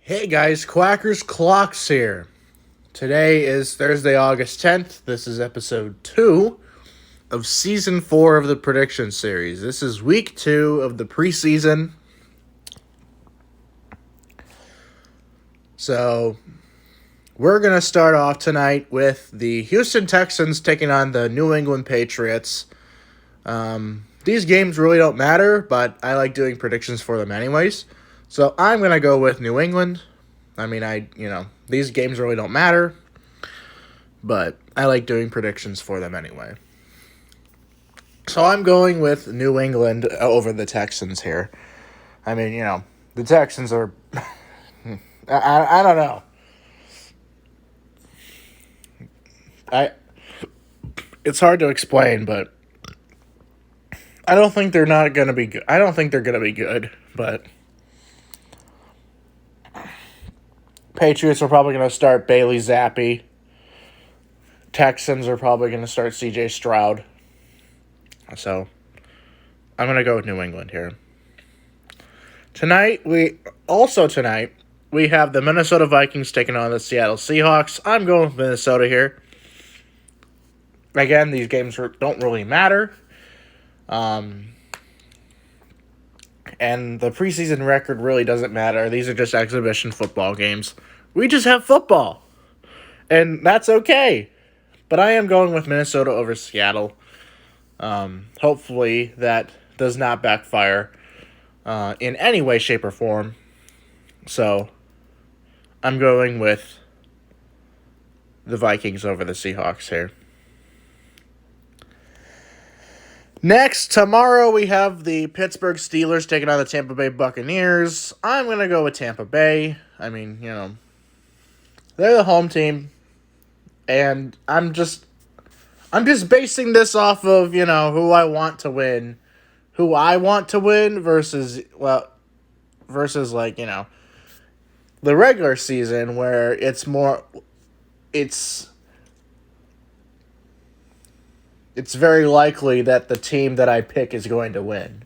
Hey guys, Quackers Clocks here. Today is Thursday, August 10th. This is episode 2 of season 4 of the prediction series. This is week 2 of the preseason. So, we're going to start off tonight with the Houston Texans taking on the New England Patriots. These games really don't matter, but I like doing predictions for them anyways. So, I'm going to go with New England. These games really don't matter, but I like doing predictions for them anyway. So I'm going with New England over the Texans here. The Texans are... I don't know. It's hard to explain, but I don't think they're not going to be good. I don't think they're going to be good, but... Patriots are probably going to start Bailey Zappi. Texans are probably going to start C.J. Stroud. So, I'm going to go with New England here. Tonight, we have the Minnesota Vikings taking on the Seattle Seahawks. I'm going with Minnesota here. Again, these games don't really matter. And the preseason record really doesn't matter. These are just exhibition football games. We just have football. And that's okay. But I am going with Minnesota over Seattle. Hopefully that does not backfire in any way, shape, or form. So I'm going with the Vikings over the Seahawks here. Next, tomorrow we have the Pittsburgh Steelers taking on the Tampa Bay Buccaneers. I'm going to go with Tampa Bay. They're the home team. And I'm just basing this off of, who I want to win. Who I want to win versus the regular season where it's very likely that the team that I pick is going to win.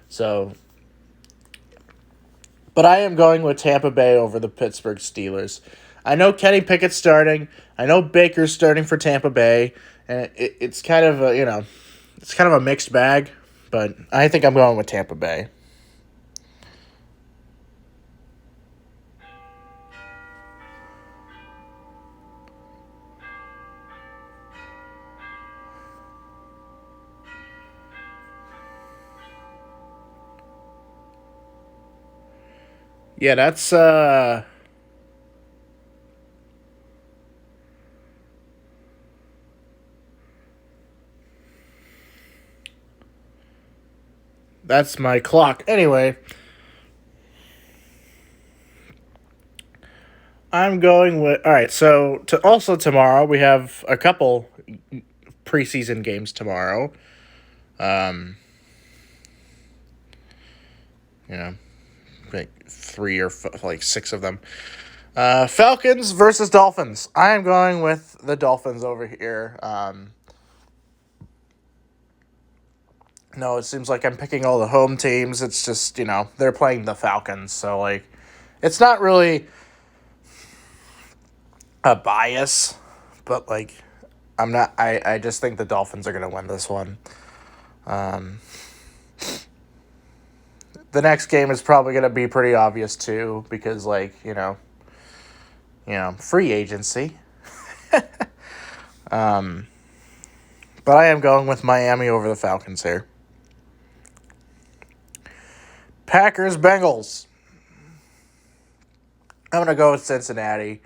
So, but I am going with Tampa Bay over the Pittsburgh Steelers. I know Kenny Pickett's starting. I know Baker's starting for Tampa Bay, and it's kind of a mixed bag, but I think I'm going with Tampa Bay. Yeah, that's my clock. Anyway, I'm going with... All right, so also tomorrow, we have a couple preseason games tomorrow. Like 3 or 6 of them. Falcons versus Dolphins. I am going with the Dolphins over here. No, it seems like I'm picking all the home teams. It's just, they're playing the Falcons. So, it's not really a bias, but, I'm not, I just think the Dolphins are going to win this one. The next game is probably going to be pretty obvious, too, because, free agency. But I am going with Miami over the Falcons here. Packers, Bengals. I'm going to go with Cincinnati.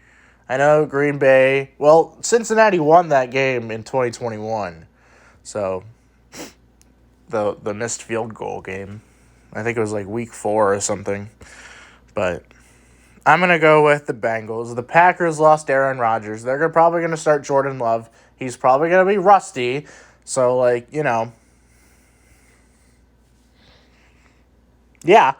I know Green Bay. Well, Cincinnati won that game in 2021. So, the missed field goal game. I think it was week 4 or something. But I'm going to go with the Bengals. The Packers lost Aaron Rodgers. They're probably going to start Jordan Love. He's probably going to be rusty. So, yeah.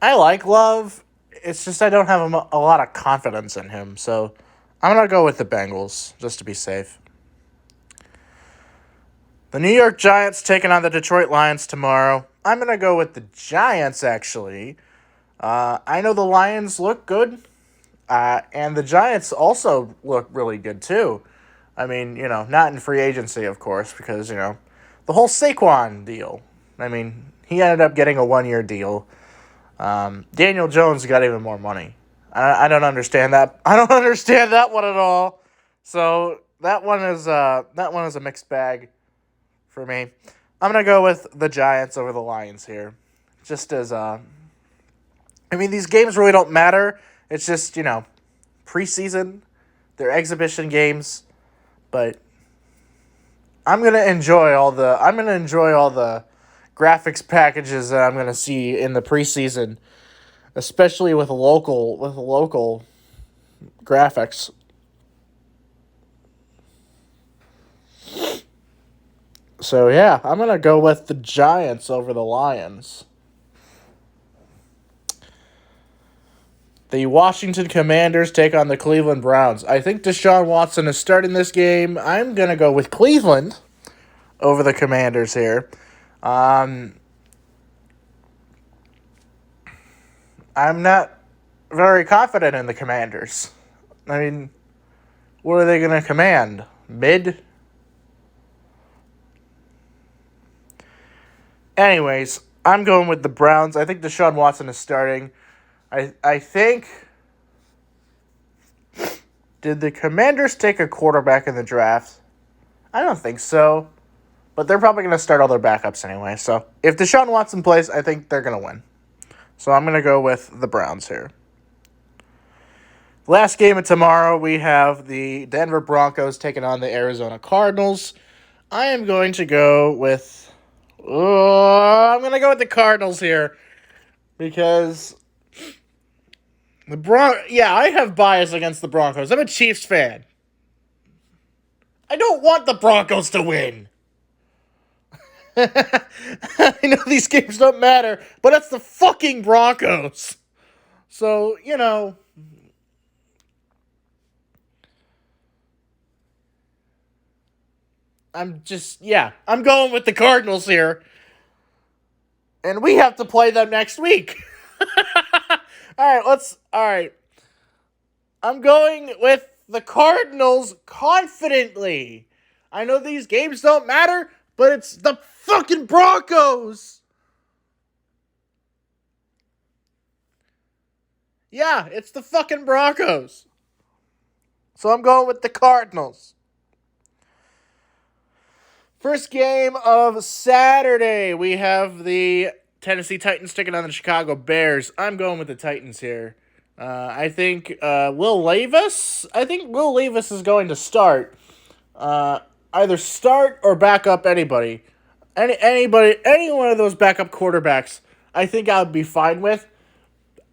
I like Love. It's just I don't have a lot of confidence in him. So I'm going to go with the Bengals just to be safe. The New York Giants taking on the Detroit Lions tomorrow. I'm going to go with the Giants, actually. I know the Lions look good, and the Giants also look really good, too. I mean, not in free agency, of course, because, the whole Saquon deal. I mean, he ended up getting a one-year deal. Daniel Jones got even more money. I don't understand that. I don't understand that one at all. So that one is a mixed bag for me. I'm gonna go with the Giants over the Lions here. Just as these games really don't matter. It's just preseason, they're exhibition games, but I'm gonna enjoy all the graphics packages that I'm gonna see in the preseason, especially with local graphics. So yeah, I'm gonna go with the Giants over the Lions. The Washington Commanders take on the Cleveland Browns. I think Deshaun Watson is starting this game. I'm gonna go with Cleveland over the Commanders here. I'm not very confident in the Commanders. I mean, what are they gonna command? Mid? Anyways, I'm going with the Browns. I think Deshaun Watson is starting. I think... Did the Commanders take a quarterback in the draft? I don't think so. But they're probably going to start all their backups anyway. So if Deshaun Watson plays, I think they're going to win. So I'm going to go with the Browns here. Last game of tomorrow, we have the Denver Broncos taking on the Arizona Cardinals. I am going to go with... I'm going to go with the Cardinals here. Because... I have bias against the Broncos. I'm a Chiefs fan. I don't want the Broncos to win. I know these games don't matter, but it's the fucking Broncos. So, I'm going with the Cardinals here. And we have to play them next week. All right. I'm going with the Cardinals confidently. I know these games don't matter, but it's the fucking Broncos. Yeah, it's the fucking Broncos. So I'm going with the Cardinals. First game of Saturday, we have the Tennessee Titans taking on the Chicago Bears. I'm going with the Titans here. I think Will Levis is going to start. Either start or back up anybody. Any one of those backup quarterbacks, I think I would be fine with.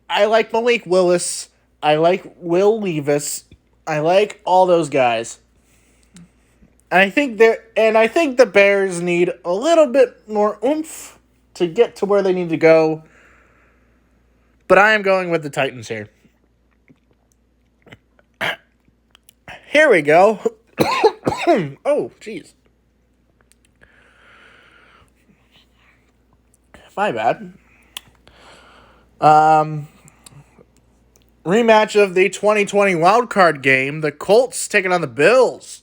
I like Malik Willis. I like Will Levis. I like all those guys. And I think the Bears need a little bit more oomph to get to where they need to go. But I am going with the Titans here. Here we go. Oh, jeez. My bad. Rematch of the 2020 wildcard game. The Colts taking on the Bills.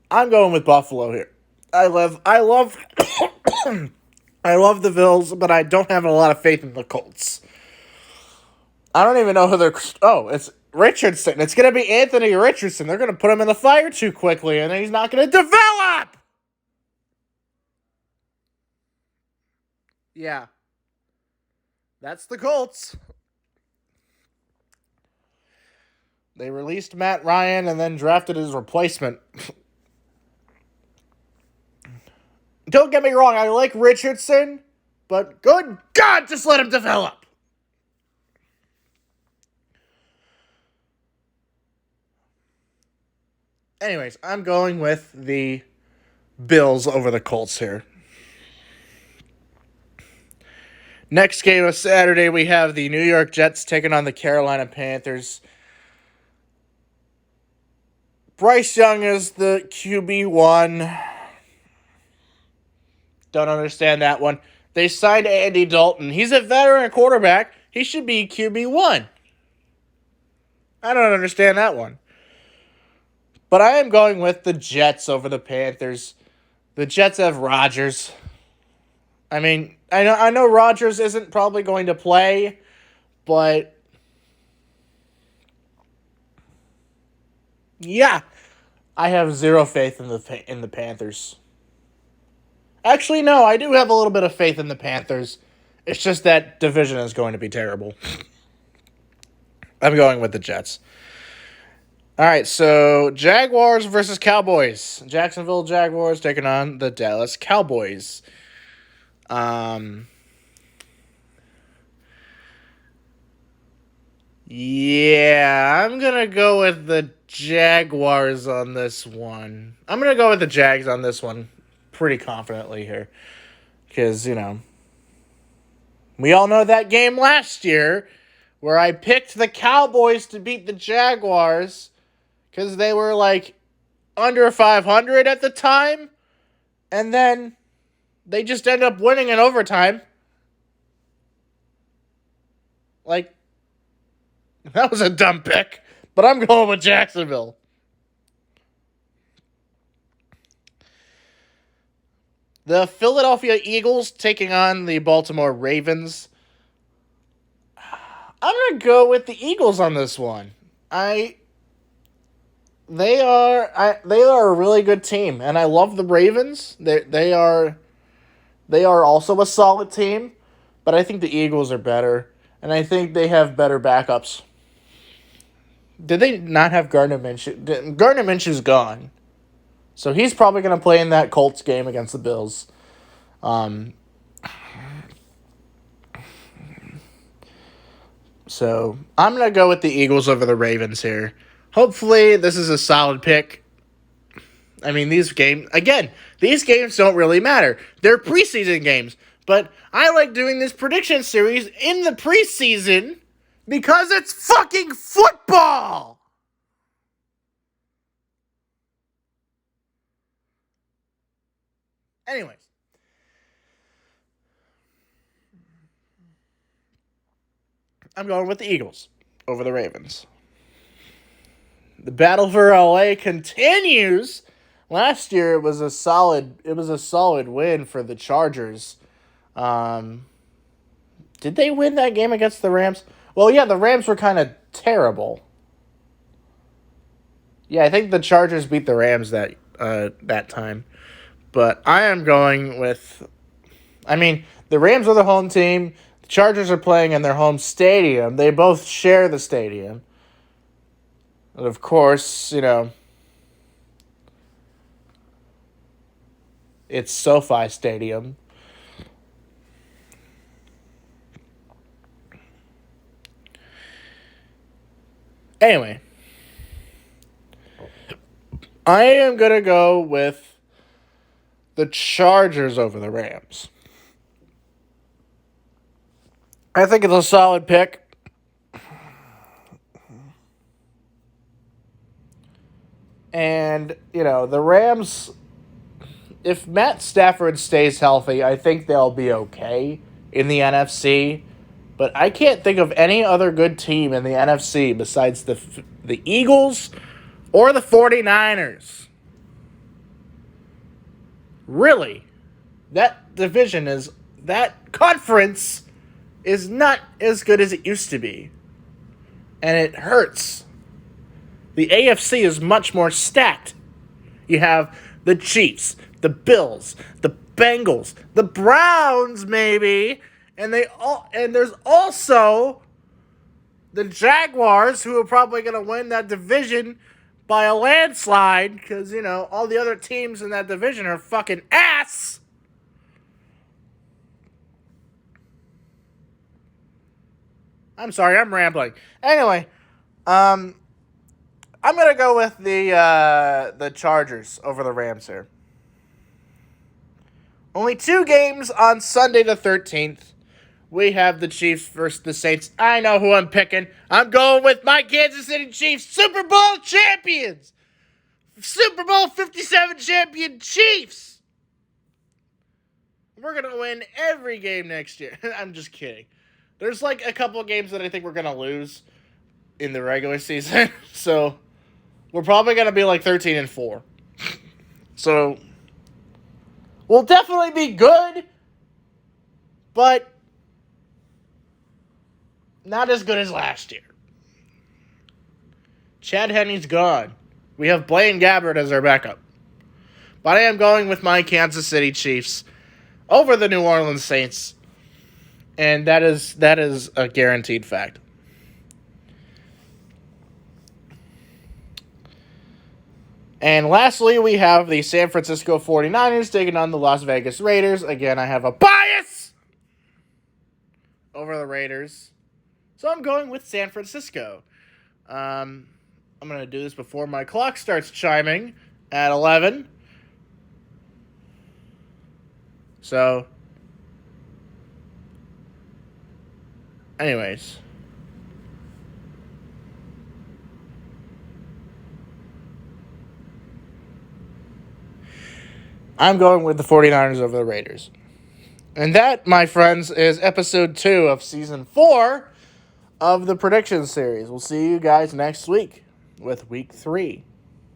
I'm going with Buffalo here. I love I love the Bills, but I don't have a lot of faith in the Colts. I don't even know who they're... Oh, it's Richardson. It's going to be Anthony Richardson. They're going to put him in the fire too quickly, and he's not going to develop! Yeah. That's the Colts. They released Matt Ryan and then drafted his replacement. Don't get me wrong, I like Richardson, but good God, just let him develop. Anyways, I'm going with the Bills over the Colts here. Next game of Saturday, we have the New York Jets taking on the Carolina Panthers. Bryce Young is the QB1. Don't understand that one. They signed Andy Dalton. He's a veteran quarterback. He should be QB1. I don't understand that one. But I am going with the Jets over the Panthers. The Jets have Rodgers. I mean, I know Rodgers isn't probably going to play, but yeah, I have zero faith in the Panthers. Actually, no, I do have a little bit of faith in the Panthers. It's just that division is going to be terrible. I'm going with the Jets. All right, so Jaguars versus Cowboys. Jacksonville Jaguars taking on the Dallas Cowboys. Yeah, I'm going to go with the Jaguars on this one. I'm going to go with the Jags on this one pretty confidently here. Because, we all know that game last year where I picked the Cowboys to beat the Jaguars because they were like under 500 at the time. And then they just end up winning in overtime. Like, that was a dumb pick. But I'm going with Jacksonville. The Philadelphia Eagles taking on the Baltimore Ravens. I'm going to go with the Eagles on this one. They are a really good team, and I love the Ravens. They are also a solid team, but I think the Eagles are better, and I think they have better backups. Did they not have Gardner Minshew? Gardner Minshew's gone, so he's probably going to play in that Colts game against the Bills. So I'm going to go with the Eagles over the Ravens here. Hopefully, this is a solid pick. I mean, these games don't really matter. They're preseason games. But I like doing this prediction series in the preseason because it's fucking football! Anyways. I'm going with the Eagles over the Ravens. The battle for LA continues. Last year it was a solid win for the Chargers. Did they win that game against the Rams? Well, yeah, the Rams were kind of terrible. Yeah, I think the Chargers beat the Rams that time. But I am going with... I mean, the Rams are the home team. The Chargers are playing in their home stadium. They both share the stadium. And of course, it's SoFi Stadium. Anyway, I am going to go with the Chargers over the Rams. I think it's a solid pick. And, the Rams, if Matt Stafford stays healthy, I think they'll be okay in the NFC. But I can't think of any other good team in the NFC besides the Eagles or the 49ers. Really, that conference is not as good as it used to be. And it hurts. The AFC is much more stacked. You have the Chiefs, the Bills, the Bengals, the Browns, maybe, and there's also the Jaguars, who are probably going to win that division by a landslide because, all the other teams in that division are fucking ass. I'm sorry, I'm rambling. Anyway, I'm going to go with the Chargers over the Rams here. Only 2 games on Sunday the 13th. We have the Chiefs versus the Saints. I know who I'm picking. I'm going with my Kansas City Chiefs, Super Bowl champions. Super Bowl 57 champion Chiefs. We're going to win every game next year. I'm just kidding. There's like a couple of games that I think we're going to lose in the regular season. So we're probably going to be like 13-4. So we'll definitely be good, but not as good as last year. Chad Henne's gone. We have Blaine Gabbert as our backup. But I am going with my Kansas City Chiefs over the New Orleans Saints. And that is a guaranteed fact. And lastly, we have the San Francisco 49ers taking on the Las Vegas Raiders. Again, I have a bias over the Raiders. So I'm going with San Francisco. I'm going to do this before my clock starts chiming at 11. So, anyways. I'm going with the 49ers over the Raiders. And that, my friends, is episode 2 of season 4 of the prediction series. We'll see you guys next week with week 3.